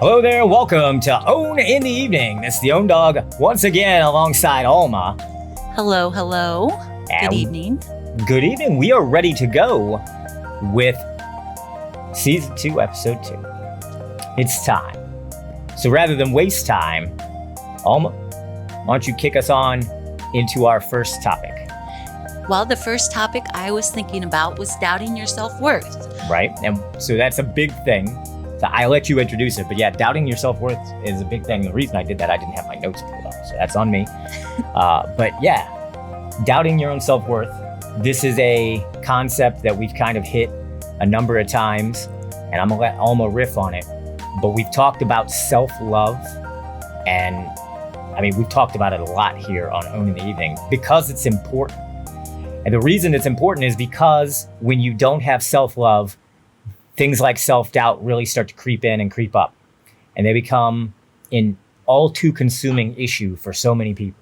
Hello there, welcome to Own in the Evening. This is the Owndog once again alongside Alma. Hello. Good evening. Good evening. We are ready to go with Season 2, Episode 2. It's time. So rather than waste time, Alma, why don't you kick us on into our first topic? Well, the first topic I was thinking about was doubting your self-worth. Right, and so that's a big thing. So I let you introduce it, but yeah, doubting your self-worth is a big thing. The reason I did that, I didn't have my notes pulled up, so that's on me. But yeah, doubting your own self-worth. This is a concept that we've kind of hit a number of times, and I'm gonna let Alma riff on it. But we've talked about self-love, and I mean, we've talked about it a lot here on Owning the Evening because it's important. And the reason it's important is because when you don't have self-love, things like self-doubt really start to creep in and creep up. And they become an all too consuming issue for so many people.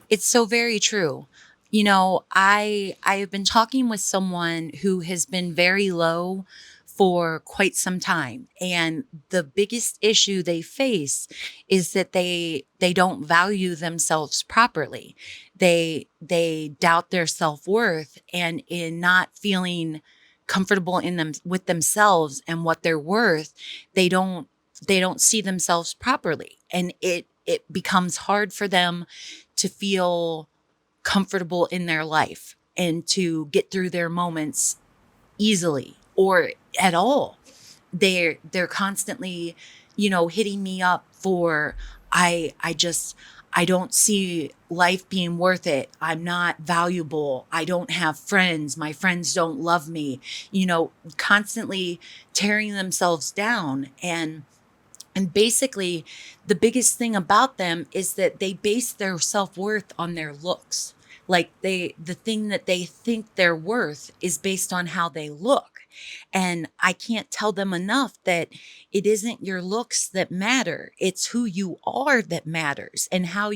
It's so very true. You know, I have been talking with someone who has been very low for quite some time. And the biggest issue they face is that they don't value themselves properly. They doubt their self-worth, and in not feeling comfortable in them with themselves and what they're worth, they don't see themselves properly. And it becomes hard for them to feel comfortable in their life and to get through their moments easily or at all. They're constantly, hitting me up for, I don't see life being worth it. I'm not valuable. I don't have friends. My friends don't love me, constantly tearing themselves down. And basically the biggest thing about them is that they base their self-worth on their looks. Like the thing that they think they're worth is based on how they look. And I can't tell them enough that it isn't your looks that matter. It's who you are that matters, and how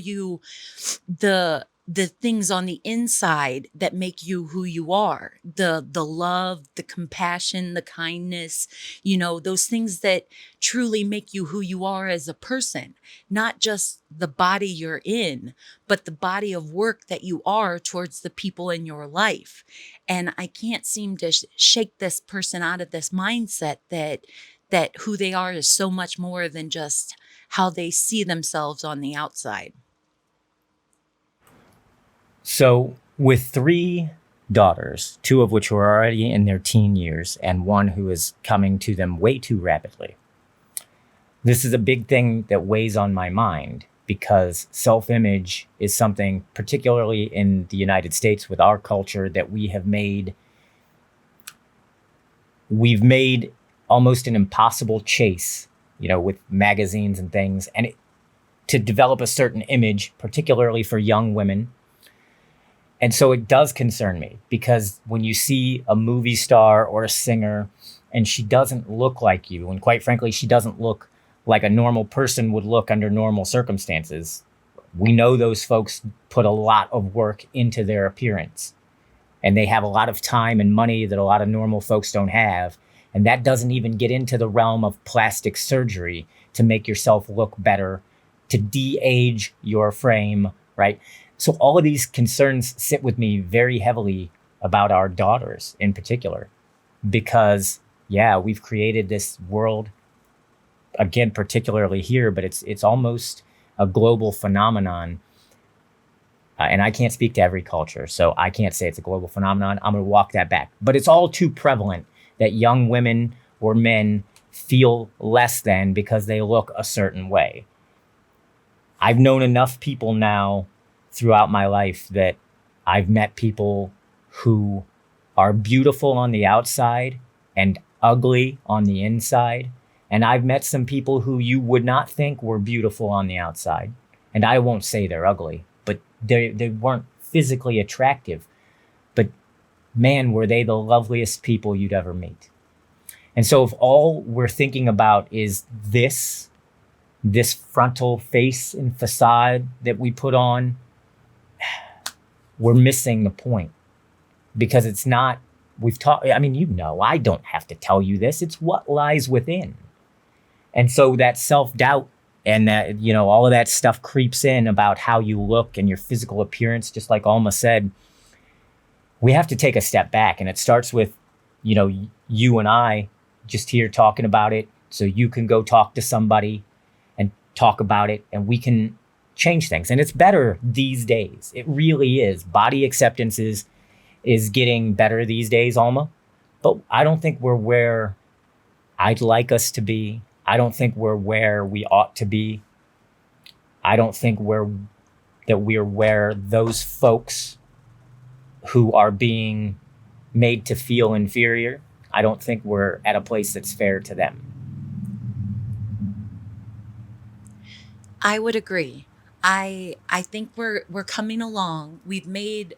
the things on the inside that make you who you are, the love, the compassion, the kindness, those things that truly make you who you are as a person, not just the body you're in, but the body of work that you are towards the people in your life. And I can't seem to shake this person out of this mindset that who they are is so much more than just how they see themselves on the outside. So with 3 daughters, 2 of which were already in their teen years and 1 who is coming to them way too rapidly, this is a big thing that weighs on my mind, because self-image is something, particularly in the United States with our culture, that we've made almost an impossible chase, with magazines and things, and to develop a certain image, particularly for young women. And so it does concern me, because when you see a movie star or a singer and she doesn't look like you, and quite frankly, she doesn't look like a normal person would look under normal circumstances, we know those folks put a lot of work into their appearance, and they have a lot of time and money that a lot of normal folks don't have. And that doesn't even get into the realm of plastic surgery to make yourself look better, to de-age your frame, right? So all of these concerns sit with me very heavily about our daughters in particular, because we've created this world, again, particularly here, but it's almost a global phenomenon. And I can't speak to every culture, so I can't say it's a global phenomenon. I'm going to walk that back. But it's all too prevalent that young women or men feel less than because they look a certain way. I've known enough people now throughout my life that I've met people who are beautiful on the outside and ugly on the inside. And I've met some people who you would not think were beautiful on the outside. And I won't say they're ugly, but they weren't physically attractive. But man, were they the loveliest people you'd ever meet. And so if all we're thinking about is this frontal face and facade that we put on, we're missing the point, because it's not, I don't have to tell you this. It's what lies within. And so that self-doubt and that, all of that stuff creeps in about how you look and your physical appearance, just like Alma said. We have to take a step back, and it starts with, you and I just here talking about it. So you can go talk to somebody and talk about it, and we can change things. And it's better these days. It really is. Body acceptance is getting better these days, Alma. But I don't think we're where I'd like us to be. I don't think we're where we ought to be. I don't think we're where those folks who are being made to feel inferior, I don't think we're at a place that's fair to them. I would agree. I think we're coming along. We've made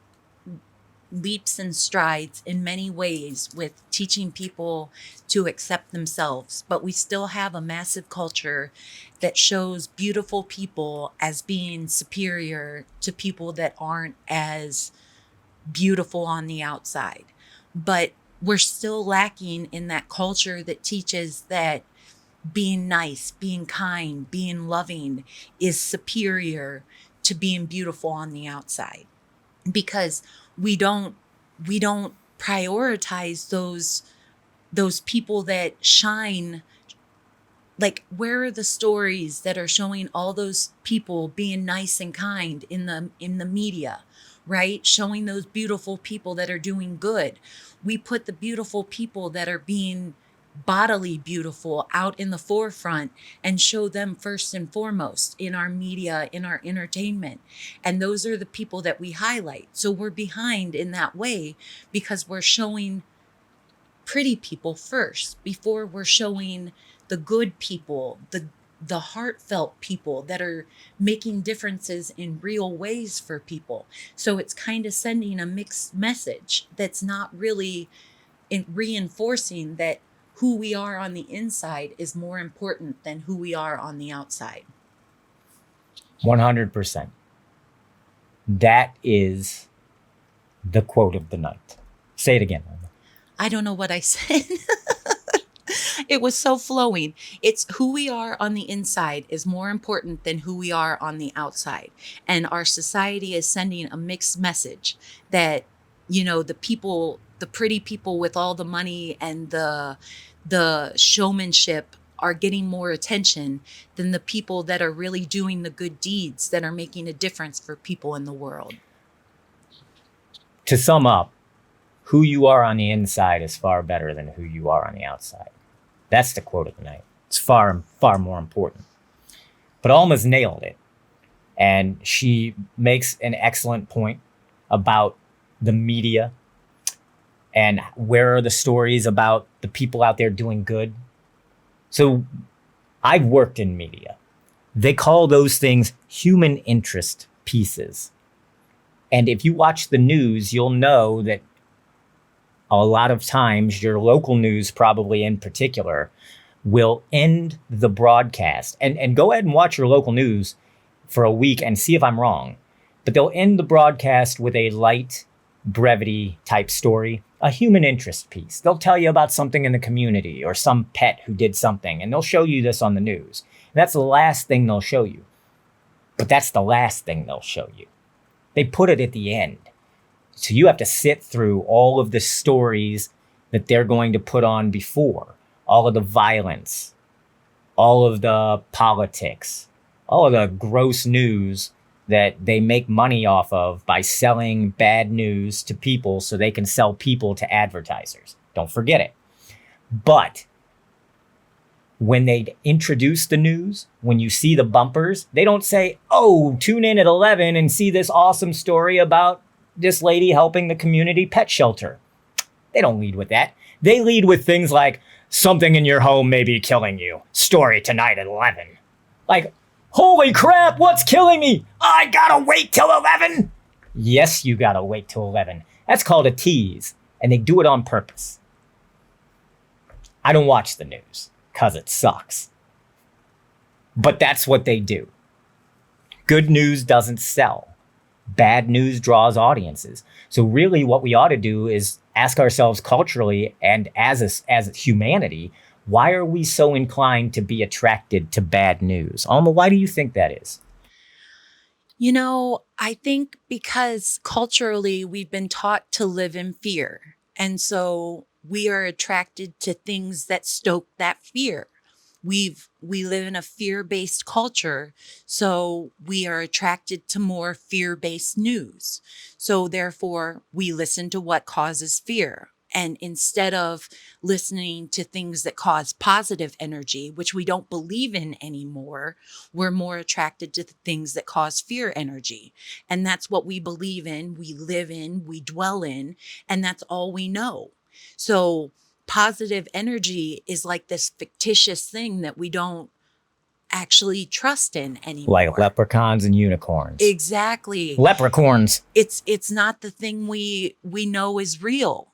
leaps and strides in many ways with teaching people to accept themselves, but we still have a massive culture that shows beautiful people as being superior to people that aren't as beautiful on the outside. But we're still lacking in that culture that teaches that being nice, being kind, being loving is superior to being beautiful on the outside, because we don't prioritize those people that shine. Like, where are the stories that are showing all those people being nice and kind in the media, right? Showing those beautiful people that are doing good. We put the beautiful people that are being bodily beautiful out in the forefront and show them first and foremost in our media, in our entertainment. And those are the people that we highlight. So we're behind in that way because we're showing pretty people first before we're showing the good people, the heartfelt people that are making differences in real ways for people. So it's kind of sending a mixed message that's not really reinforcing that who we are on the inside is more important than who we are on the outside. 100%. That is the quote of the night. Say it again. I don't know what I said. It was so flowing. It's who we are on the inside is more important than who we are on the outside. And our society is sending a mixed message that, the people, the pretty people with all the money and the showmanship are getting more attention than the people that are really doing the good deeds that are making a difference for people in the world. To sum up, who you are on the inside is far better than who you are on the outside. That's the quote of the night. It's far, far more important. But Alma's nailed it. And she makes an excellent point about the media and where are the stories about the people out there doing good. So I've worked in media. They call those things human interest pieces. And if you watch the news, you'll know that a lot of times your local news, probably in particular, will end the broadcast. And go ahead and watch your local news for a week and see if I'm wrong. But they'll end the broadcast with a light brevity type story, a human interest piece. They'll tell you about something in the community or some pet who did something, and they'll show you this on the news. And that's the last thing they'll show you. But that's the last thing they'll show you. They put it at the end. So you have to sit through all of the stories that they're going to put on before, all of the violence, all of the politics, all of the gross news that they make money off of by selling bad news to people so they can sell people to advertisers. Don't forget it. But when they introduce the news, when you see the bumpers, they don't say, oh, tune in at 11 and see this awesome story about this lady helping the community pet shelter. They don't lead with that. They lead with things like, something in your home may be killing you. Story tonight at 11. Like, holy crap, what's killing me? I gotta wait till 11. Yes, you gotta wait till 11. That's called a tease, and they do it on purpose. I don't watch the news, because it sucks. But that's what they do. Good news doesn't sell. Bad news draws audiences. So really what we ought to do is ask ourselves culturally and as humanity, Why are we so inclined to be attracted to bad news? Alma, why do you think that is? I think because culturally we've been taught to live in fear. And so we are attracted to things that stoke that fear. We live in a fear-based culture, so we are attracted to more fear-based news. So therefore, we listen to what causes fear. And instead of listening to things that cause positive energy, which we don't believe in anymore, we're more attracted to the things that cause fear energy. And that's what we believe in, we live in, we dwell in, and that's all we know. So positive energy is like this fictitious thing that we don't actually trust in anymore. Like leprechauns and unicorns. Exactly. Leprechauns. It's not the thing we know is real.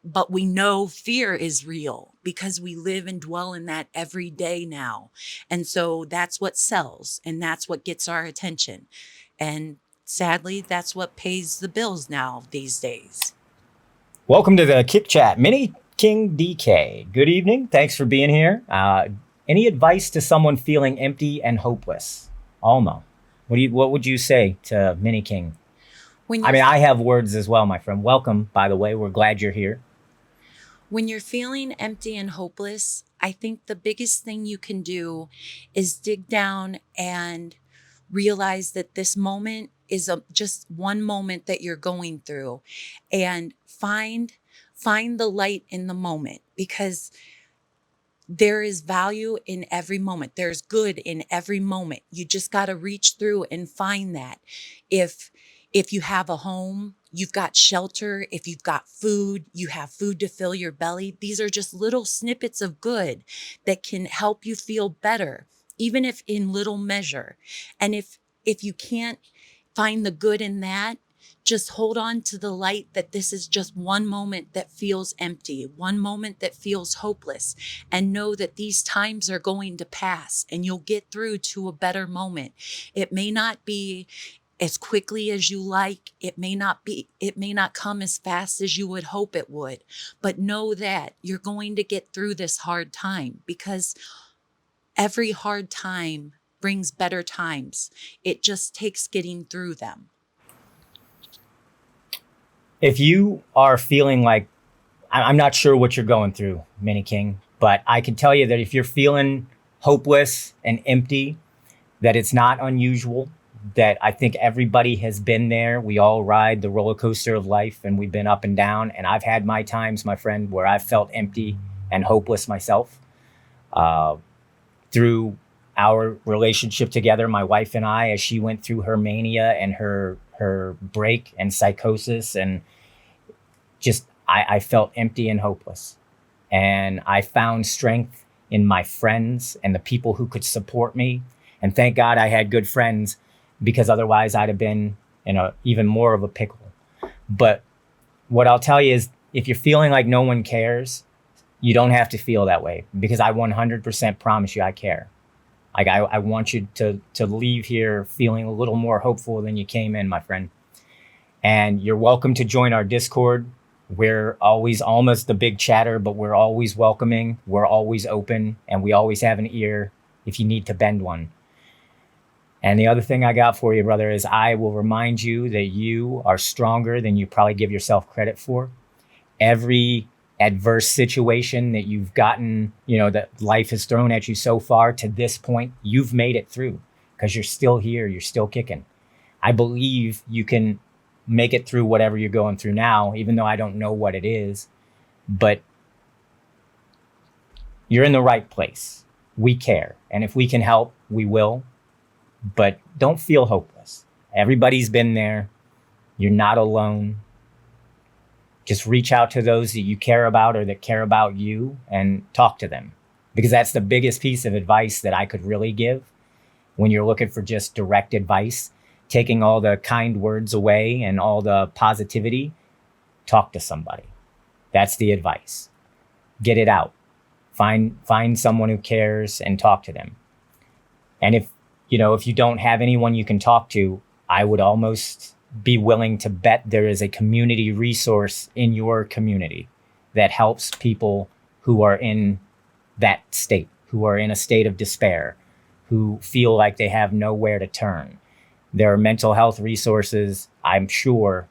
But we know fear is real because we live and dwell in that every day now. And so that's what sells and that's what gets our attention. And sadly, that's what pays the bills now these days. Welcome to the Kick Chat. Mini King DK. Good evening. Thanks for being here. Any advice to someone feeling empty and hopeless? Alma, what would you say to Mini King? I have words as well, my friend. Welcome, by the way. We're glad you're here. When you're feeling empty and hopeless, I think the biggest thing you can do is dig down and realize that this moment is just one moment that you're going through, and find the light in the moment, because there is value in every moment. There's good in every moment. You just got to reach through and find that. If you have a home, you've got shelter. If you've got food, you have food to fill your belly. These are just little snippets of good that can help you feel better, even if in little measure. And if you can't find the good in that, just hold on to the light that this is just one moment that feels empty, one moment that feels hopeless, and know that these times are going to pass and you'll get through to a better moment. It may not be as quickly as you like. It may not come as fast as you would hope it would, but know that you're going to get through this hard time, because every hard time brings better times. It just takes getting through them. If you are feeling like, I'm not sure what you're going through, Mini King, but I can tell you that if you're feeling hopeless and empty, that it's not unusual, that I think everybody has been there. We all ride the roller coaster of life, and we've been up and down. And I've had my times, my friend, where I've felt empty and hopeless myself. Through our relationship together, my wife and I, as she went through her mania and her break and psychosis, and just I felt empty and hopeless. And I found strength in my friends and the people who could support me. And thank God I had good friends, because otherwise I'd have been in even more of a pickle. But what I'll tell you is, if you're feeling like no one cares, you don't have to feel that way, because I 100% promise you I care. Like I want you to leave here feeling a little more hopeful than you came in, my friend. And you're welcome to join our Discord. We're always almost the big chatter, but we're always welcoming. We're always open, and we always have an ear if you need to bend one. And the other thing I got for you, brother, is I will remind you that you are stronger than you probably give yourself credit for. Every adverse situation that you've gotten, that life has thrown at you so far to this point, you've made it through, because you're still here. You're still kicking. I believe you can make it through whatever you're going through now, even though I don't know what it is, but you're in the right place. We care. And if we can help, we will. But don't feel hopeless. Everybody's been there. You're not alone. Just reach out to those that you care about or that care about you and talk to them, because that's the biggest piece of advice that I could really give when you're looking for just direct advice, taking all the kind words away and all the positivity. Talk to somebody. That's the advice. Get it out. Find someone who cares and talk to them. And if you don't have anyone you can talk to, I would almost be willing to bet there is a community resource in your community that helps people who are in that state, who are in a state of despair, who feel like they have nowhere to turn. There are mental health resources, I'm sure,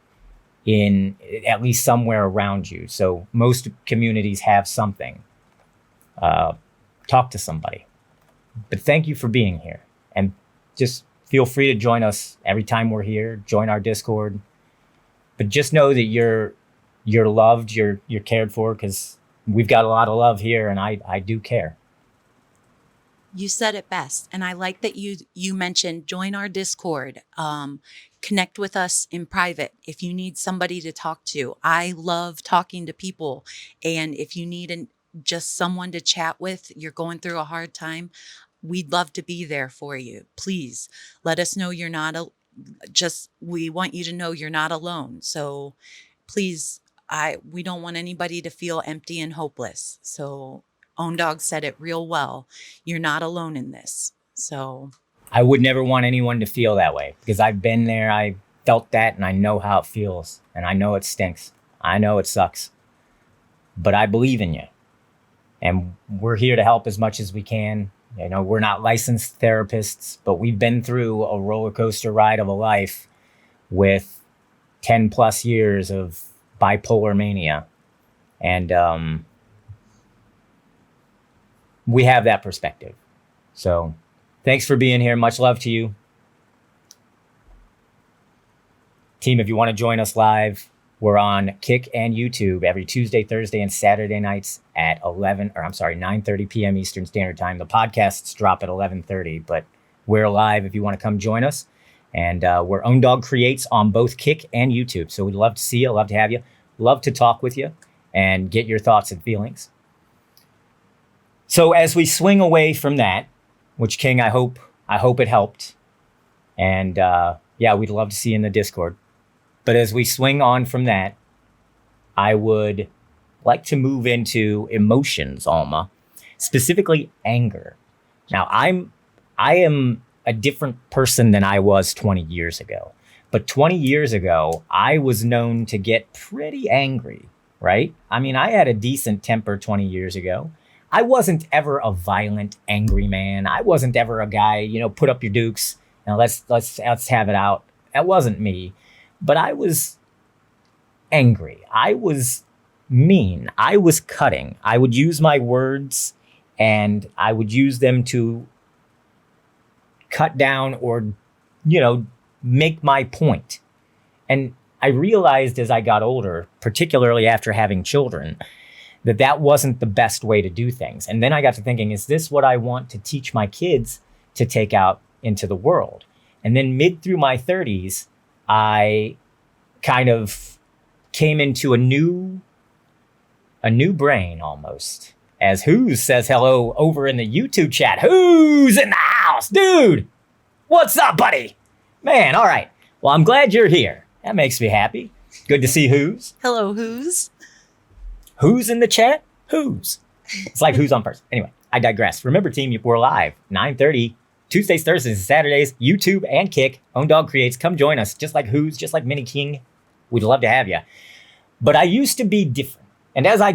in at least somewhere around you. So most communities have something. Talk to somebody. But thank you for being here. And just feel free to join us every time we're here. Join our Discord. But just know that you're loved, you're cared for, because we've got a lot of love here, and I do care. You said it best. And I like that you mentioned join our Discord. Connect with us in private if you need somebody to talk to. I love talking to people. And if you need just someone to chat with, you're going through a hard time, we'd love to be there for you. Please let us know you're not we want you to know you're not alone. So please, we don't want anybody to feel empty and hopeless. So Owndog said it real well. You're not alone in this. So I would never want anyone to feel that way, because I've been there, I felt that, and I know how it feels, and I know it stinks. I know it sucks. But I believe in you. And we're here to help as much as we can. You know, we're not licensed therapists, but we've been through a roller coaster ride of a life with 10 plus years of bipolar mania. And we have that perspective. So thanks for being here. Much love to you. Team, if you want to join us live, we're on Kick and YouTube every Tuesday, Thursday, and Saturday nights at 9:30 p.m. Eastern Standard Time. The podcasts drop at 11:30, but we're live if you want to come join us. And we're Owndog Creates on both Kick and YouTube. So we'd love to see you, love to have you, love to talk with you and get your thoughts and feelings. So as we swing away from that, which King, I hope it helped. And yeah, we'd love to see you in the Discord. But as we swing on from that, I would like to move into emotions, Alma, specifically anger. Now, I am a different person than I was 20 years ago. But 20 years ago, I was known to get pretty angry, right? I mean, I had a decent temper 20 years ago. I wasn't ever a violent, angry man. I wasn't ever a guy, put up your dukes and let's have it out. That wasn't me. But I was angry. I was mean. I was cutting. I would use my words and I would use them to cut down or, make my point. And I realized as I got older, particularly after having children, that wasn't the best way to do things. And then I got to thinking, is this what I want to teach my kids to take out into the world? And then through my 30s, I kind of came into a new brain almost. As Who's says hello over in the YouTube chat. Who's in the house? Dude, what's up, buddy? Man, all right. Well, I'm glad you're here. That makes me happy. Good to see Who's. Hello, Who's. Who's in the chat? Who's. It's like Who's on first. Anyway, I digress. Remember, team, we're live 9:30 Tuesdays, Thursdays, and Saturdays, YouTube and Kick. Owndog Creates. Come join us. Just like Who's, just like Mini King. We'd love to have you. But I used to be different. And as I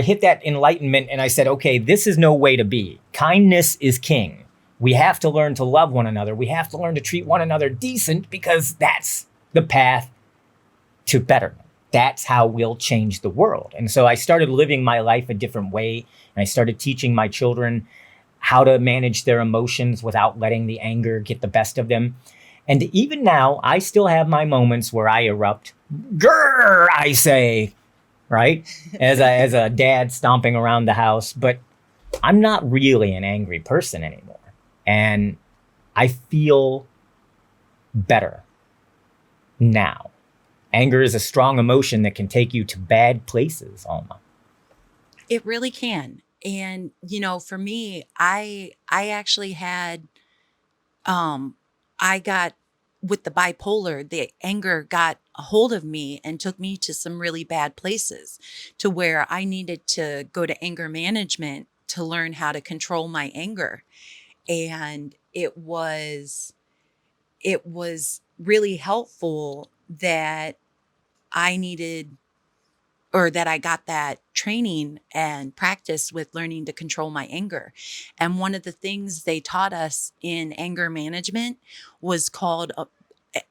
hit that enlightenment and I said, okay, this is no way to be. Kindness is king. We have to learn to love one another. We have to learn to treat one another decent because that's the path to betterment. That's how we'll change the world. And so I started living my life a different way. And I started teaching my children how to manage their emotions without letting the anger get the best of them. And even now, I still have my moments where I erupt. Grrr, I say, right? As a dad stomping around the house. But I'm not really an angry person anymore. And I feel better now. Anger is a strong emotion that can take you to bad places, Alma. It really can. And, for me, I actually had, I got with the bipolar, the anger got a hold of me and took me to some really bad places to where I needed to go to anger management to learn how to control my anger. And it was really helpful that I needed or that I got that training and practice with learning to control my anger. And one of the things they taught us in anger management was called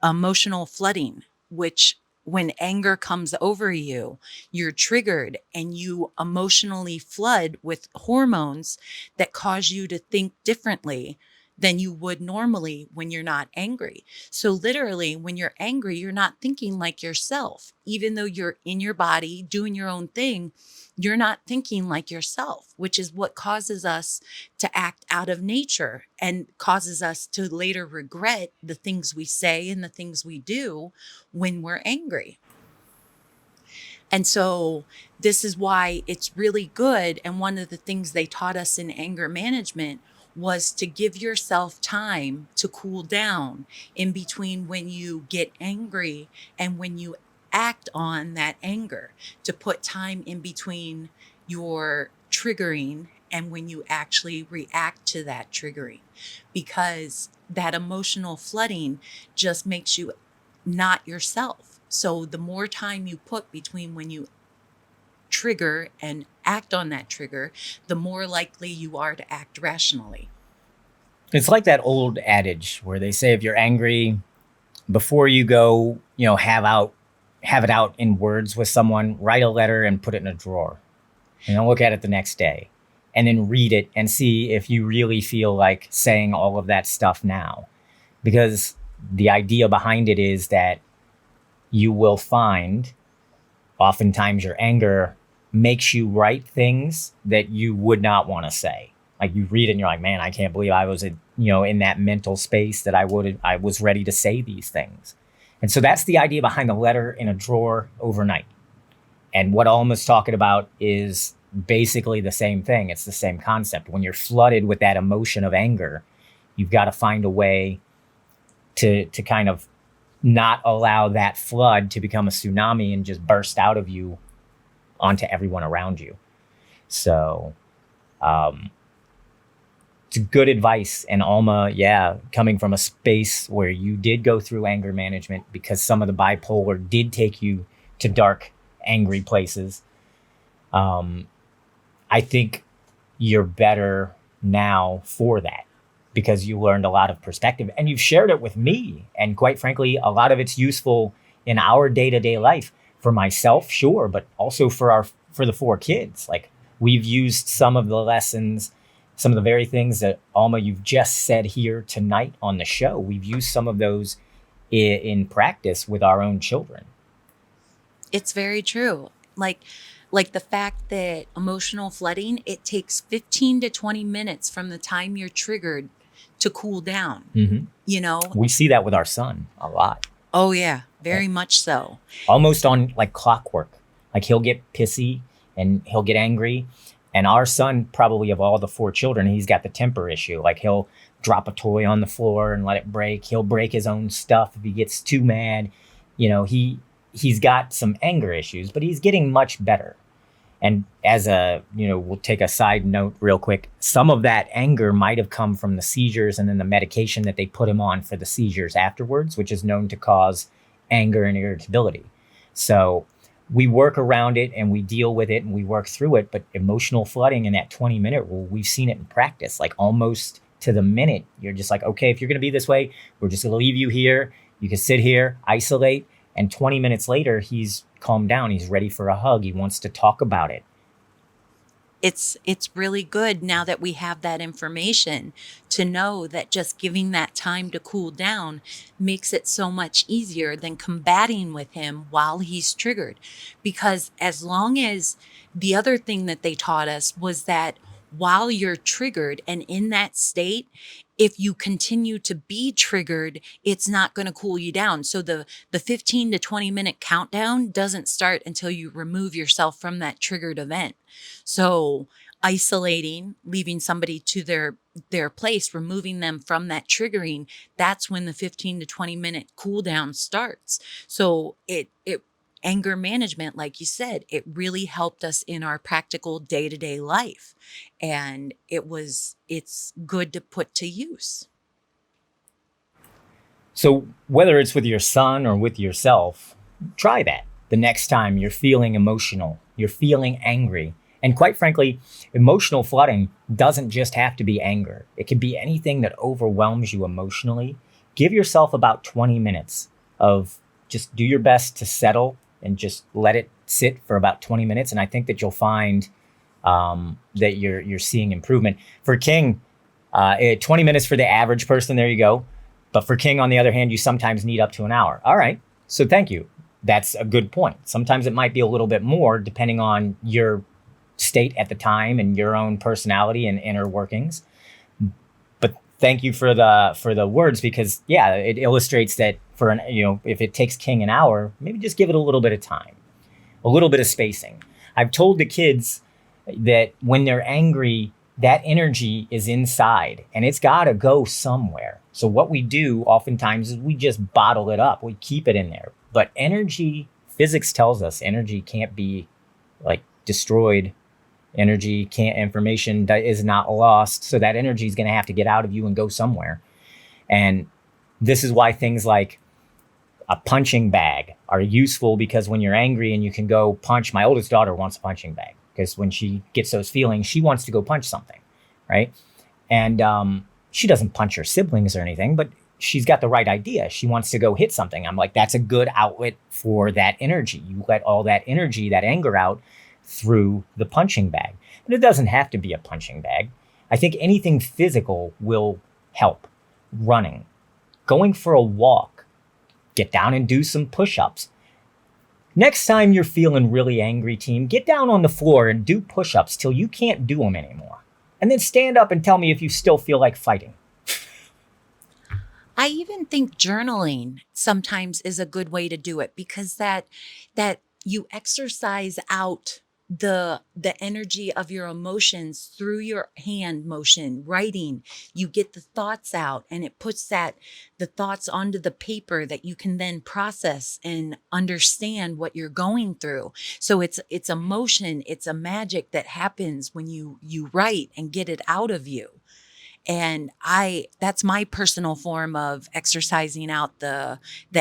emotional flooding, which when anger comes over you, you're triggered and you emotionally flood with hormones that cause you to think differently than you would normally when you're not angry. So literally, when you're angry, you're not thinking like yourself. Even though you're in your body doing your own thing, you're not thinking like yourself, which is what causes us to act out of nature and causes us to later regret the things we say and the things we do when we're angry. And so this is why it's really good. And one of the things they taught us in anger management was to give yourself time to cool down in between when you get angry and when you act on that anger, to put time in between your triggering and when you actually react to that triggering, because that emotional flooding just makes you not yourself. So the more time you put between when you trigger and act on that trigger, the more likely you are to act rationally. It's like that old adage where they say if you're angry, before you go, have it out in words with someone, write a letter and put it in a drawer. And then look at it the next day. And then read it and see if you really feel like saying all of that stuff now. Because the idea behind it is that you will find oftentimes your anger makes you write things that you would not want to say. Like you read it and you're like, man, I can't believe I was in that mental space that I was ready to say these things. And so that's the idea behind the letter in a drawer overnight. And what Alma's talking about is basically the same thing. It's the same concept. When you're flooded with that emotion of anger, you've got to find a way to kind of not allow that flood to become a tsunami and just burst out of you onto everyone around you. So it's good advice. And Alma, coming from a space where you did go through anger management because some of the bipolar did take you to dark, angry places. I think you're better now for that because you learned a lot of perspective and you've shared it with me. And quite frankly, a lot of it's useful in our day-to-day life for myself, sure, but also for the 4 kids. Like we've used some of the lessons, some of the very things that Alma, you've just said here tonight on the show. We've used some of those in practice with our own children. It's very true. Like the fact that emotional flooding, it takes 15 to 20 minutes from the time you're triggered to cool down. Mm-hmm. We see that with our son a lot. Oh yeah, very much so. Almost on like clockwork. Like he'll get pissy and he'll get angry. And our son, probably of all the 4 children, he's got the temper issue. Like he'll drop a toy on the floor and let it break. He'll break his own stuff if he gets too mad. He's got some anger issues, but he's getting much better. And as we'll take a side note real quick. Some of that anger might have come from the seizures and then the medication that they put him on for the seizures afterwards, which is known to cause anger and irritability. So we work around it and we deal with it and we work through it. But emotional flooding in that 20-minute rule, we've seen it in practice, like almost to the minute. You're just like, okay, if you're going to be this way, we're just going to leave you here. You can sit here, isolate. And 20 minutes later, he's calmed down. He's ready for a hug. He wants to talk about it. It's really good now that we have that information to know that just giving that time to cool down makes it so much easier than combating with him while he's triggered. Because as long as the other thing that they taught us was that while you're triggered and in that state, if you continue to be triggered, it's not going to cool you down. So the 15 to 20 minute countdown doesn't start until you remove yourself from that triggered event. So isolating, leaving somebody to their place, removing them from that triggering, that's when the 15 to 20 minute cool down starts. So it anger management, like you said, it really helped us in our practical day-to-day life. And it's good to put to use. So whether it's with your son or with yourself, try that. the next time you're feeling emotional, you're feeling angry. And quite frankly, emotional flooding doesn't just have to be anger. It can be anything that overwhelms you emotionally. Give yourself about 20 minutes of just do your best to settle and just let it sit for about 20 minutes. And I think that you'll find that you're seeing improvement. For King, 20 minutes for the average person, there you go. But for King, on the other hand, you sometimes need up to an hour. All right, so thank you. That's a good point. Sometimes it might be a little bit more depending on your state at the time and your own personality and inner workings. But thank you for the words, because yeah, it illustrates that if it takes King an hour, maybe just give it a little bit of time, a little bit of spacing. I've told the kids that when they're angry, that energy is inside and it's got to go somewhere. So what we do oftentimes is we just bottle it up. We keep it in there. But energy, physics tells us energy can't be like destroyed. Information that is not lost. So that energy is going to have to get out of you and go somewhere. And this is why things like a punching bag are useful, because when you're angry and you can go punch, my oldest daughter wants a punching bag because when she gets those feelings, she wants to go punch something, right? And she doesn't punch her siblings or anything, but she's got the right idea. She wants to go hit something. I'm like, that's a good outlet for that energy. You let all that energy, that anger out through the punching bag. But it doesn't have to be a punching bag. I think anything physical will help. Running, going for a walk, get down and do some push-ups. Next time you're feeling really angry, team, get down on the floor and do push-ups till you can't do them anymore. And then stand up and tell me if you still feel like fighting. I even think journaling sometimes is a good way to do it, because that you exercise out the energy of your emotions through your hand motion. Writing, you get the thoughts out, and it puts the thoughts onto the paper that you can then process and understand what you're going through. So it's emotion, it's a magic that happens when you write and get it out of you. And that's my personal form of exercising out the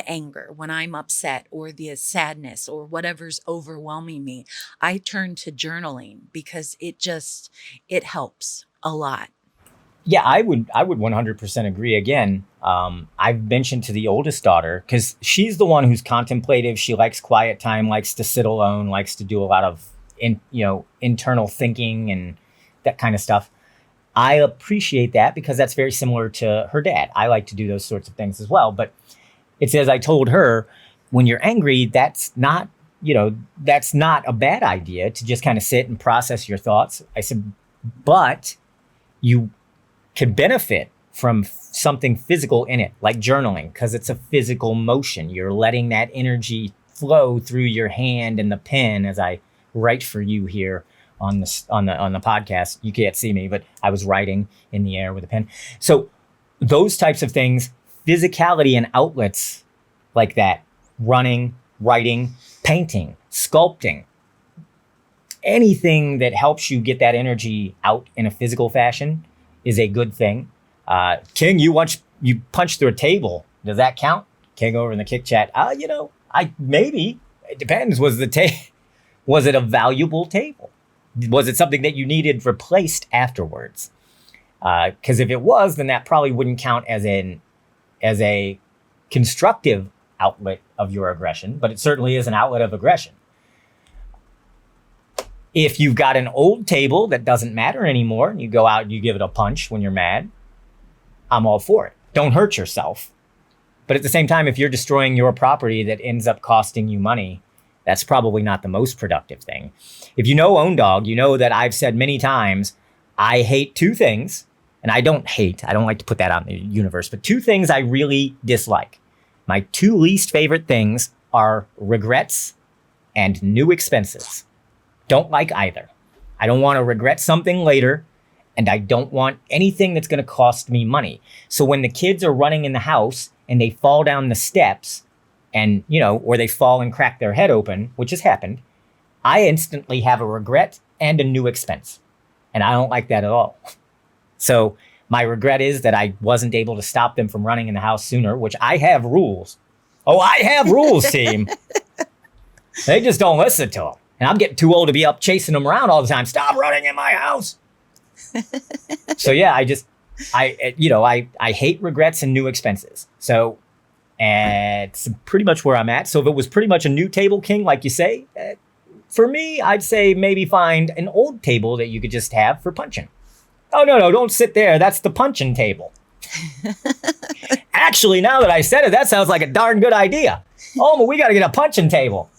anger when I'm upset, or the sadness, or whatever's overwhelming me. I turn to journaling because it helps a lot. Yeah, I would 100% agree. Again, I've mentioned to the oldest daughter, because she's the one who's contemplative. She likes quiet time, likes to sit alone, likes to do a lot of internal thinking and that kind of stuff. I appreciate that because that's very similar to her dad. I like to do those sorts of things as well. But it's as I told her, when you're angry, that's not a bad idea to just kind of sit and process your thoughts. I said, but you can benefit from something physical in it, like journaling, because it's a physical motion. You're letting that energy flow through your hand and the pen as I write for you here on the podcast. You can't see me, but I was writing in the air with a pen. So those types of things, physicality and outlets like that, running, writing, painting, sculpting, anything that helps you get that energy out in a physical fashion is a good thing. King, you punched through a table. Does that count? King over in the kick chat. Maybe. It depends. Was it a valuable table? Was it something that you needed replaced afterwards? Because if it was, then that probably wouldn't count as a constructive outlet of your aggression, but it certainly is an outlet of aggression. If you've got an old table that doesn't matter anymore, and you go out and you give it a punch when you're mad, I'm all for it. Don't hurt yourself. But at the same time, if you're destroying your property that ends up costing you money, that's probably not the most productive thing. If you know Owndog, you know that I've said many times, I hate two things, and I don't like to put that out in the universe, but two things I really dislike. My two least favorite things are regrets and new expenses. Don't like either. I don't want to regret something later, and I don't want anything that's going to cost me money. So when the kids are running in the house and they fall down the steps, and, or they fall and crack their head open, which has happened, I instantly have a regret and a new expense. And I don't like that at all. So my regret is that I wasn't able to stop them from running in the house sooner, which I have rules. Oh, I have rules, team. They just don't listen to them. And I'm getting too old to be up chasing them around all the time. Stop running in my house. So yeah, I hate regrets and new expenses. So it's pretty much where I'm at. So if it was pretty much a new table king, like you say, for me, I'd say maybe find an old table that you could just have for punching. Oh, no, don't sit there. That's the punching table. Actually, now that I said it, that sounds like a darn good idea. Oh, but we got to get a punching table.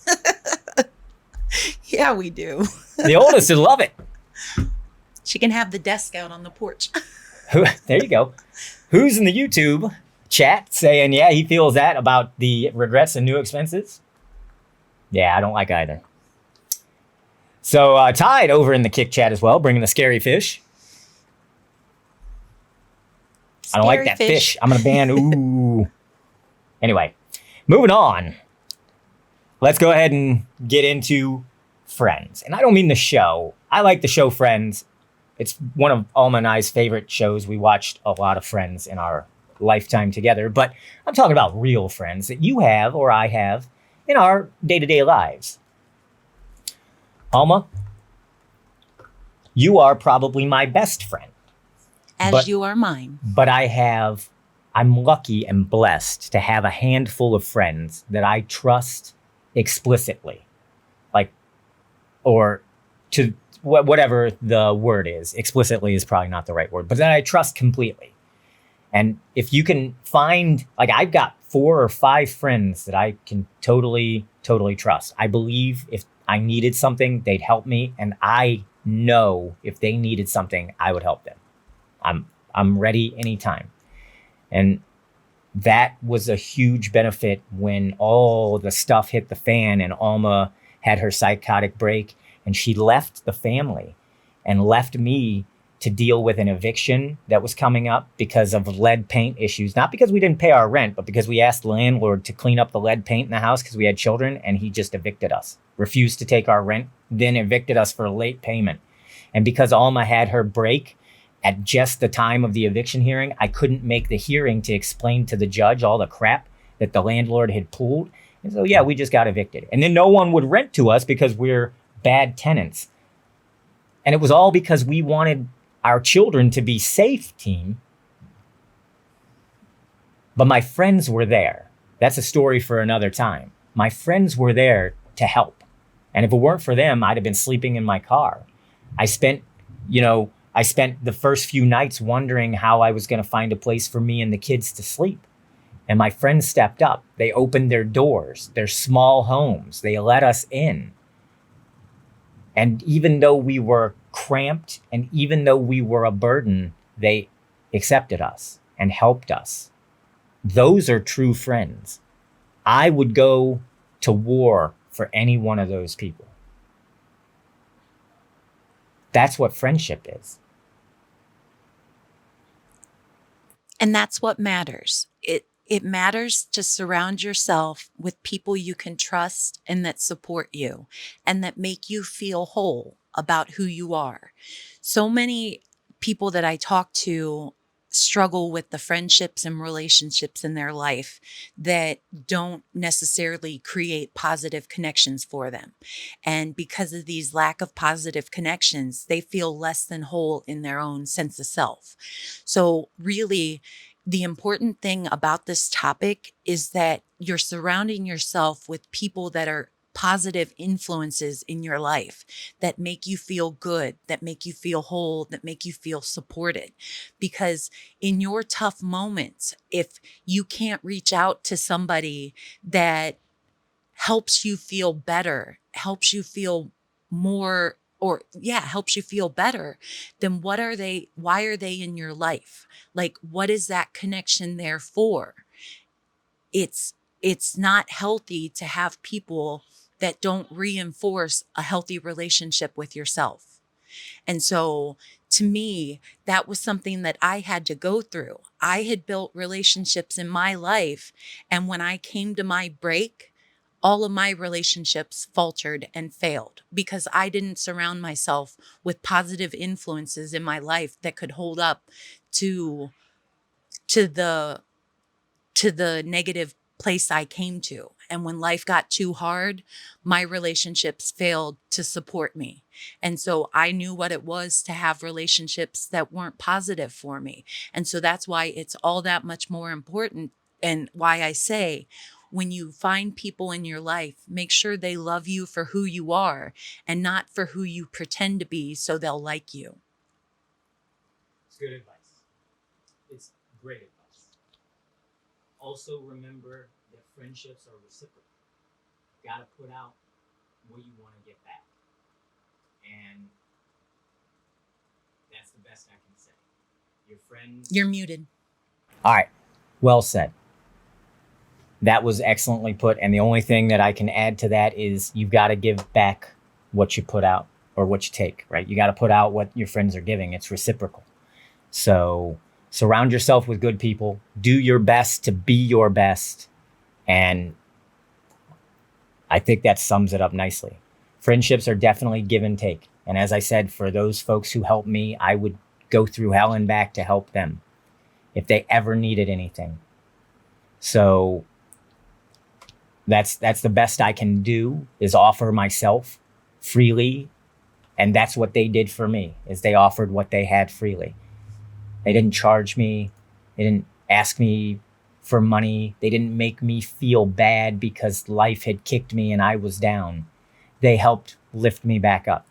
Yeah, we do. The oldest would love it. She can have the desk out on the porch. There you go. Who's in the YouTube chat saying, yeah, he feels that about the regrets and new expenses? Yeah, I don't like either. So Tide over in the Kick chat as well, bringing the scary fish. I don't like that fish. I'm going to ban. Ooh. Anyway, moving on. Let's go ahead and get into Friends. And I don't mean the show. I like the show Friends. It's one of Alma and I's favorite shows. We watched a lot of Friends in our lifetime together. But I'm talking about real friends that you have or I have in our day-to-day lives. Alma, you are probably my best friend. As you are mine. But I'm lucky and blessed to have a handful of friends that I trust explicitly. Like, or to whatever the word is. Explicitly is probably not the right word, but that I trust completely. And if you can find, like I've got 4 or 5 friends that I can totally trust. I believe if I needed something, they'd help me. And I know if they needed something, I would help them. I'm ready anytime. And that was a huge benefit when all the stuff hit the fan and Alma had her psychotic break and she left the family and left me to deal with an eviction that was coming up because of lead paint issues. Not because we didn't pay our rent, but because we asked the landlord to clean up the lead paint in the house because we had children and he just evicted us, refused to take our rent, then evicted us for a late payment. And because Alma had her break at just the time of the eviction hearing, I couldn't make the hearing to explain to the judge all the crap that the landlord had pulled. And so, yeah, we just got evicted. And then no one would rent to us because we're bad tenants. And it was all because we wanted our children to be safe, team. But my friends were there. That's a story for another time. My friends were there to help. And if it weren't for them, I'd have been sleeping in my car. I spent the first few nights wondering how I was going to find a place for me and the kids to sleep. And my friends stepped up. They opened their doors, their small homes. They let us in. And even though we were cramped and even though we were a burden, they accepted us and helped us. Those are true friends. I would go to war for any one of those people. That's what friendship is. And that's what matters. It matters to surround yourself with people you can trust and that support you and that make you feel whole about who you are. So many people that I talk to struggle with the friendships and relationships in their life that don't necessarily create positive connections for them. And because of these lack of positive connections, they feel less than whole in their own sense of self. So really, the important thing about this topic is that you're surrounding yourself with people that are positive influences in your life that make you feel good, that make you feel whole, that make you feel supported. Because in your tough moments, if you can't reach out to somebody that helps you feel better, helps you feel more, helps you feel better, then why are they in your life? Like, what is that connection there for? It's not healthy to have people that don't reinforce a healthy relationship with yourself. And so to me, that was something that I had to go through. I had built relationships in my life. And when I came to my break, all of my relationships faltered and failed because I didn't surround myself with positive influences in my life that could hold up to the negative place I came to. And when life got too hard, my relationships failed to support me. And so I knew what it was to have relationships that weren't positive for me. And so that's why it's all that much more important. And why I say, when you find people in your life, make sure they love you for who you are and not for who you pretend to be so they'll like you. It's good advice. It's great advice. Also remember that friendships are reciprocal. You gotta put out what you want to get back. And that's the best I can say. Your friends... You're muted. All right. Well said. That was excellently put. And the only thing that I can add to that is you've got to give back what you put out or what you take, right? You got to put out what your friends are giving. It's reciprocal. So surround yourself with good people. Do your best to be your best. And I think that sums it up nicely. Friendships are definitely give and take. And as I said, for those folks who helped me, I would go through hell and back to help them if they ever needed anything. So that's the best I can do, is offer myself freely. And that's what they did for me, is they offered what they had freely. They didn't charge me. They didn't ask me for money. They didn't make me feel bad because life had kicked me and I was down. They helped lift me back up.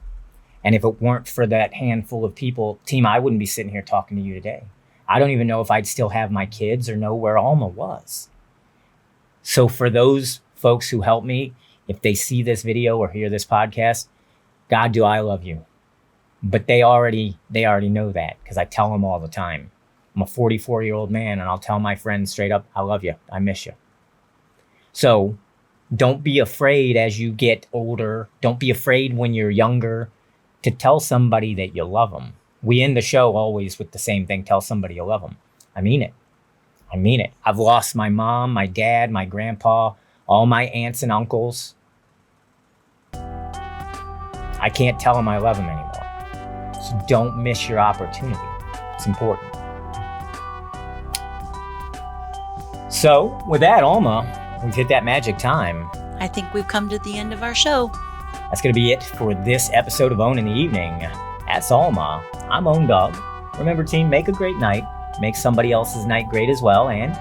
And if it weren't for that handful of people, team, I wouldn't be sitting here talking to you today. I don't even know if I'd still have my kids or know where Alma was. So for those folks who helped me, if they see this video or hear this podcast, God, do I love you. But they already know that, because I tell them all the time. I'm a 44-year-old man, and I'll tell my friends straight up, I love you. I miss you. So don't be afraid as you get older. Don't be afraid when you're younger to tell somebody that you love them. We end the show always with the same thing. Tell somebody you love them. I mean it. I mean it. I've lost my mom, my dad, my grandpa, all my aunts and uncles. I can't tell them I love them anymore. So don't miss your opportunity. It's important. So with that, Alma, we've hit that magic time. I think we've come to the end of our show. That's going to be it for this episode of Ownin the Evening. That's Alma. I'm Owndog. Remember, team, make a great night. Make somebody else's night great as well. And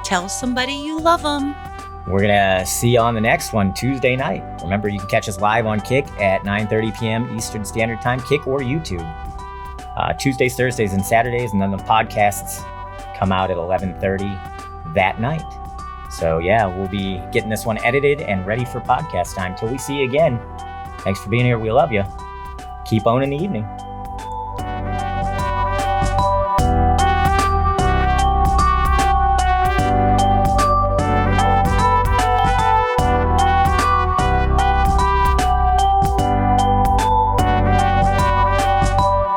tell somebody you love them. We're going to see you on the next one, Tuesday night. Remember, you can catch us live on Kick at 9:30 p.m. Eastern Standard Time, Kick or YouTube. Tuesdays, Thursdays, and Saturdays. And then the podcasts come out at 11:30 that night. So yeah, we'll be getting this one edited and ready for podcast time. Till we see you again. Thanks for being here. We love you. Keep owning the evening.